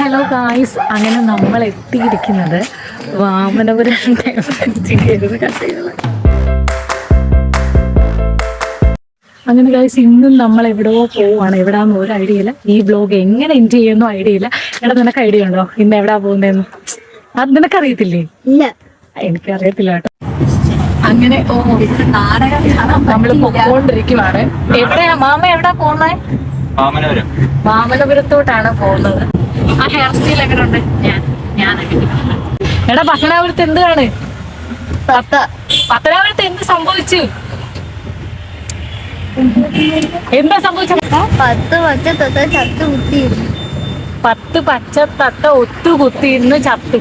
Hello guys, അങ്ങനെ നമ്മൾ എത്തിയിരിക്കുന്നത് വാമനപുരം. അങ്ങനെ ഗായ്സ്, ഇന്നും നമ്മൾ എവിടെയോ പോവാണ്. എവിടാന്ന് ഒരു ഐഡിയ ഇല്ല. ഈ ബ്ലോഗ് എങ്ങനെ എൻഡ് ചെയ്യുന്നോ ഐഡിയ ഇല്ല. എടാ, നിനക്ക് ഐഡിയ ഉണ്ടോ ഇന്ന് എവിടാ പോകുന്നതെന്ന്? അത് നിനക്കറിയത്തില്ലേ? ഇല്ല, എനിക്കറിയത്തില്ല കേട്ടോ. അങ്ങനെ നാടകം നമ്മൾ പൊക്കോണ്ടിരിക്കുവാണ്. എവിടെയാ മാമ, എവിടാ പോകുന്നത്? വാമനപുരത്തോട്ടാണ് പോകുന്നത്. ആ ഹെയർ സ്റ്റൈൽ എങ്ങനെ ഉണ്ട്? ഞാൻ എടാ, പത്തനാപുരത്ത് എന്താണ്? പത്തനാപുരത്ത് എന്ത് സംഭവിച്ചു? എന്താ സംഭവിച്ചത്? 10 പച്ചത്തത്ത ചത്തു കുത്തിയിരുന്നു. 10 പച്ചത്തത്ത ഒത്തുകുത്തിയിരുന്ന് ചത്തു.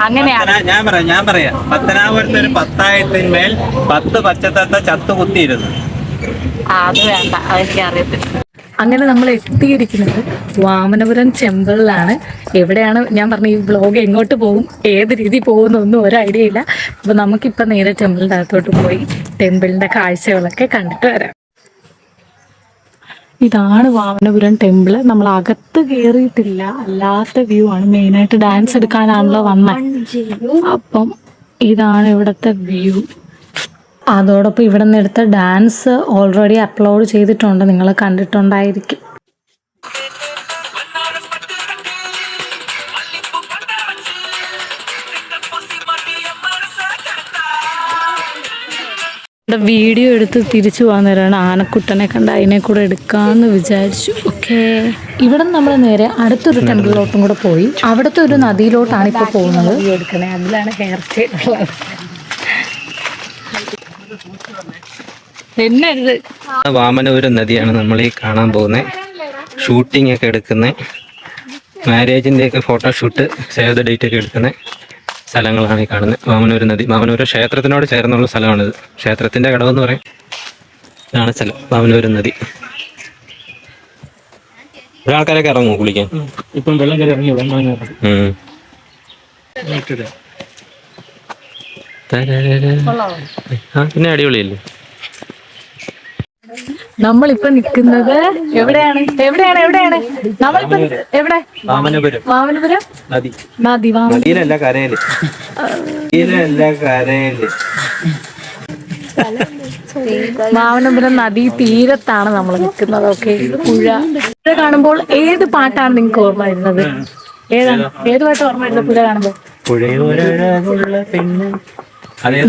അങ്ങനെയാണ്. ഞാൻ പറയാം. പത്തനാപുരത്ത് ഒരു 10,000-ന്മേൽ 10 പച്ചത്തത്ത ചത്തു കുത്തിയിരുന്നു. അത് വേണ്ട, അതെനിക്ക് അറിയത്തില്ല. അങ്ങനെ നമ്മൾ എത്തിയിരിക്കുന്നത് വാമനപുരം ടെമ്പിളിലാണ്. എവിടെയാണ് ഞാൻ പറഞ്ഞ ഈ വ്ലോഗ് എങ്ങോട്ട് പോകും, ഏത് രീതി പോകുന്നൊന്നും ഒരു ഐഡിയ ഇല്ല. അപ്പൊ നമുക്കിപ്പൊ നേരെ ടെമ്പിളിന്റെ അകത്തോട്ട് പോയി ടെമ്പിളിന്റെ കാഴ്ചകളൊക്കെ കണ്ടിട്ട് വരാം. ഇതാണ് വാമനപുരം ടെമ്പിള്. നമ്മൾ അകത്ത് കയറിയിട്ടില്ല, അല്ലാത്ത വ്യൂ ആണ്. മെയിനായിട്ട് ഡാൻസ് എടുക്കാനാണല്ലോ വന്നത്. അപ്പം ഇതാണ് ഇവിടുത്തെ വ്യൂ. അതോടൊപ്പം ഇവിടെ നിന്ന് എടുത്ത ഡാൻസ് ഓൾറെഡി അപ്ലോഡ് ചെയ്തിട്ടുണ്ട്, നിങ്ങൾ കണ്ടിട്ടുണ്ടായിരിക്കും. ഇവിടെ വീഡിയോ എടുത്ത് തിരിച്ചു പോകാൻ നേരമാണ് ആനക്കുട്ടനെ കണ്ട് അതിനെ കൂടെ എടുക്കാമെന്ന് വിചാരിച്ചു. ഓക്കെ, ഇവിടെ നമ്മൾ നേരെ അടുത്തൊരു ടെമ്പിളിലോട്ടും കൂടെ പോയി അവിടുത്തെ ഒരു നദിയിലോട്ടാണ് ഇപ്പോൾ പോകുന്നത്. എടുക്കണേ, അതിലാണ് ഹെയർ സ്റ്റൈൽ ഉള്ളത്. വാമനപുരം നദിയാണ് നമ്മൾ ഈ കാണാൻ പോകുന്നത്. ഷൂട്ടിംഗ് ഒക്കെ എടുക്കുന്നത്, മാരേജിൻ്റെ ഒക്കെ ഫോട്ടോഷൂട്ട്, സേവ് ദ ഡേറ്റ് ഒക്കെ എടുക്കുന്ന സ്ഥലങ്ങളാണ് ഈ കാണുന്നത്. വാമനപുരം നദി, വാമനപുരം ക്ഷേത്രത്തിനോട് ചേർന്നുള്ള സ്ഥലമാണിത്. ക്ഷേത്രത്തിന്റെ കടവെന്ന് പറയും. ഇതാണ് സ്ഥലം, വാമനപുരം നദി. ഒരാൾക്കാരൊക്കെ ഇറങ്ങുമോ കുളിക്കാൻ? ഇപ്പം വെള്ളം കയറി ഇറങ്ങി. പിന്നെ അടിപൊളിയല്ലേ. നമ്മളിപ്പോ നിക്കുന്നത് എവിടെയാണ്? നമ്മളിപ്പോ എവിടെ? വാമനപുരം നദി. നദിയിലല്ല, കരയില്. വാമനപുരം നദി തീരത്താണ് നമ്മൾ നിൽക്കുന്നത്. ഓക്കെ, പുഴ കാണുമ്പോൾ ഏത് പാട്ടാണ് നിങ്ങൾക്ക് ഓർമ്മ വരുന്നത്? ഏത് പാട്ട് ഓർമ്മ വരുന്നത് പുഴ കാണുമ്പോൾ?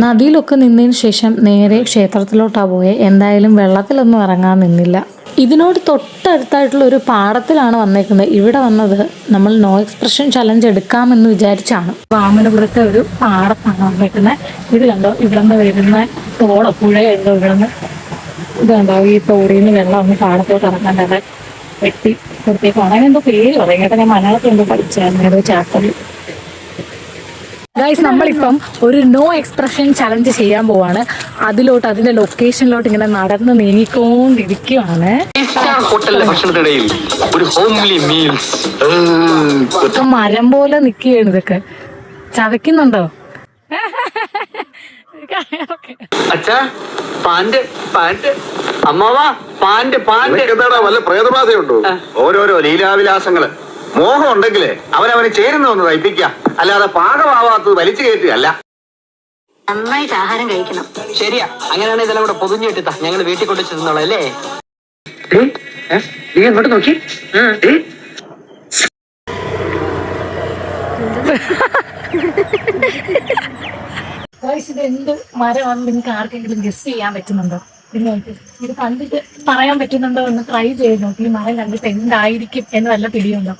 നദിയിലൊക്കെ നിന്നതിന് ശേഷം നേരെ ക്ഷേത്രത്തിലോട്ടാണ് പോയത്. എന്തായാലും വെള്ളത്തിലൊന്നും ഇറങ്ങാൻ നിന്നില്ല. ഇതിനോട് തൊട്ടടുത്തായിട്ടുള്ള ഒരു പാടത്തിലാണ് വന്നേക്കുന്നത്. ഇവിടെ വന്നത് നമ്മൾ നോ എക്സ്പ്രഷൻ ചലഞ്ച് എടുക്കാമെന്ന് വിചാരിച്ചാണ്. വാമനപുരത്തെ ഒരു പാടത്താണ് വന്നേക്കുന്നത്. ഇത് കണ്ടോ, ഇവിടെ നിന്ന് വരുന്ന തോട്, പുഴയുണ്ടോ ഇവിടുന്ന്. ഇത് കണ്ടോ, ഈ തോടിൽ നിന്ന് വെള്ളം ഒന്ന് പാടത്തോട്ട് ഇറങ്ങാൻ തന്നെ വെട്ടി കൊടുത്തേക്കും. അങ്ങനെ എന്തോ പേര് പറയും കേട്ടോ, ഞാൻ മലയാളത്തിൽ എന്തോ പഠിച്ചായിരുന്നു ഏതോ ചാപ്റ്ററിൽ. ഗൈസ്, നമ്മളിപ്പം ഒരു നോ എക്സ്പ്രഷൻ ചലഞ്ച് ചെയ്യാൻ പോവാണ്. അതിന്റെ ലൊക്കേഷനിലോട്ട് ഇങ്ങനെ നടന്ന് നീങ്ങിക്കൊണ്ടിരിക്കുവാണ്. മരം പോലെ നിക്കുകയാണ്. ഇതൊക്കെ ചതയ്ക്കുന്നുണ്ടോ? വല്ല പ്രേതബാധയുണ്ടോ? ഓരോരോ ലീലാവിലാസങ്ങള്. മോഹം ഉണ്ടെങ്കിലേ അവനവന് ചേരുന്ന ഒന്ന് തയ്പ്പിക്കാം, അല്ലാതെ പാകമാവാത്തത് വലിച്ചു കയറ്റുകയല്ല. നന്നായിട്ട് ആഹാരം കഴിക്കണം. ശരിയാ, അങ്ങനെയാണ് ഇതെല്ലാം കൂടെ പൊതിഞ്ഞിട്ടാ ഞങ്ങൾ വീട്ടിൽ കൊണ്ടു ചെന്നോളാം അല്ലേ? നീ അങ്ങോട്ട് നോക്കി. ഇത് എന്ത് മരമാണെന്ന് നിങ്ങൾക്ക് ആർക്കെങ്കിലും ഗസ് ചെയ്യാൻ പറ്റുന്നുണ്ടോ? ഇത് കണ്ടിട്ട് പറയാൻ പറ്റുന്നുണ്ടോ എന്ന് ട്രൈ ചെയ്ത് നോക്കി. ഈ മരം കണ്ടിട്ട് എന്തായിരിക്കും എന്ന് വല്ല പിടിയുണ്ടോ?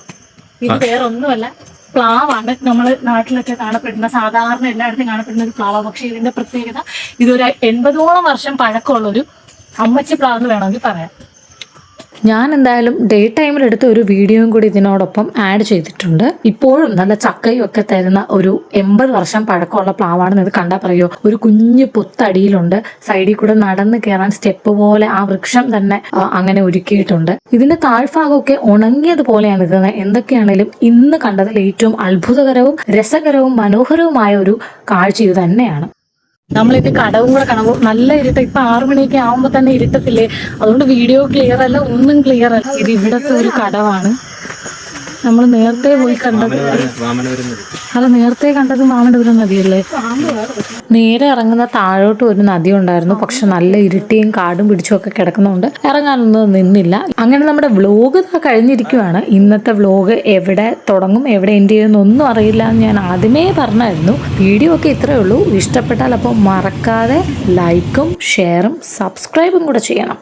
ഇത് വേറെ ഒന്നുമല്ല, പ്ലാവാണ്. നമ്മൾ നാട്ടിലൊക്കെ കാണപ്പെടുന്ന, സാധാരണ എല്ലായിടത്തും കാണപ്പെടുന്ന ഒരു പ്ലാവാണ്. പക്ഷെ ഇതിന്റെ പ്രത്യേകത, ഇതൊരു 80ഓളം വർഷം പഴക്കമുള്ളൊരു അമ്മച്ചി പ്ലാവ് എന്ന് വേണമെങ്കിൽ പറയാം. ഞാൻ എന്തായാലും ഡേ ടൈമിൽ എടുത്ത ഒരു വീഡിയോയും കൂടി ഇതിനോടൊപ്പം ആഡ് ചെയ്തിട്ടുണ്ട്. ഇപ്പോഴും നല്ല ചക്കയും ഒക്കെ തരുന്ന ഒരു 80 വർഷം പഴക്കമുള്ള പ്ലാവാണെന്ന് ഇത് കണ്ടാൽ പറയുമോ. ഒരു കുഞ്ഞു പൊത്തടിയിലുണ്ട്. സൈഡിൽ കൂടെ നടന്ന് കയറാൻ സ്റ്റെപ്പ് പോലെ ആ വൃക്ഷം തന്നെ അങ്ങനെ ഒരുക്കിയിട്ടുണ്ട്. ഇതിന്റെ താഴ്ഭാഗമൊക്കെ ഉണങ്ങിയതുപോലെയാണ് ഇരുന്നത്. എന്തൊക്കെയാണെങ്കിലും ഇന്ന് കണ്ടതിൽ ഏറ്റവും അത്ഭുതകരവും രസകരവും മനോഹരവുമായ ഒരു കാഴ്ച ഇത് തന്നെയാണ്. നമ്മളിത് കടവും കൂടെ കാണുമ്പോൾ നല്ല ഇരുട്ട്. ഇപ്പൊ 6 മണിയൊക്കെ ആവുമ്പോ തന്നെ ഇരുട്ടത്തില്ലേ, അതുകൊണ്ട് വീഡിയോ ക്ലിയർ അല്ല, ഒന്നും ക്ലിയർ അല്ല. ഇത് ഇവിടത്തെ ഒരു കടവാണ്. നമ്മൾ നേരത്തെ പോയി കണ്ടത് വാമനപുരം നദി. അല്ല, നേരത്തെ കണ്ടത് മാമനപുരം നദിയല്ലേ? നേരെ ഇറങ്ങുന്ന താഴോട്ട് ഒരു നദി ഉണ്ടായിരുന്നു. പക്ഷെ നല്ല ഇരുട്ടിയും കാടും പിടിച്ചും ഒക്കെ കിടക്കുന്നതുകൊണ്ട് ഇറങ്ങാനൊന്നും നിന്നില്ല. അങ്ങനെ നമ്മുടെ വ്ലോഗ് കഴിഞ്ഞിരിക്കുവാണ്. ഇന്നത്തെ വ്ലോഗ് എവിടെ തുടങ്ങും എവിടെ എൻഡ് ചെയ്യുമെന്നൊന്നും അറിയില്ല എന്ന് ഞാൻ ആദ്യമേ പറഞ്ഞായിരുന്നു. വീഡിയോ ഒക്കെ ഇത്രയേ ഉള്ളൂ. ഇഷ്ടപ്പെട്ടാൽ അപ്പോൾ മറക്കാതെ ലൈക്കും ഷെയറും സബ്സ്ക്രൈബും കൂടെ ചെയ്യണം.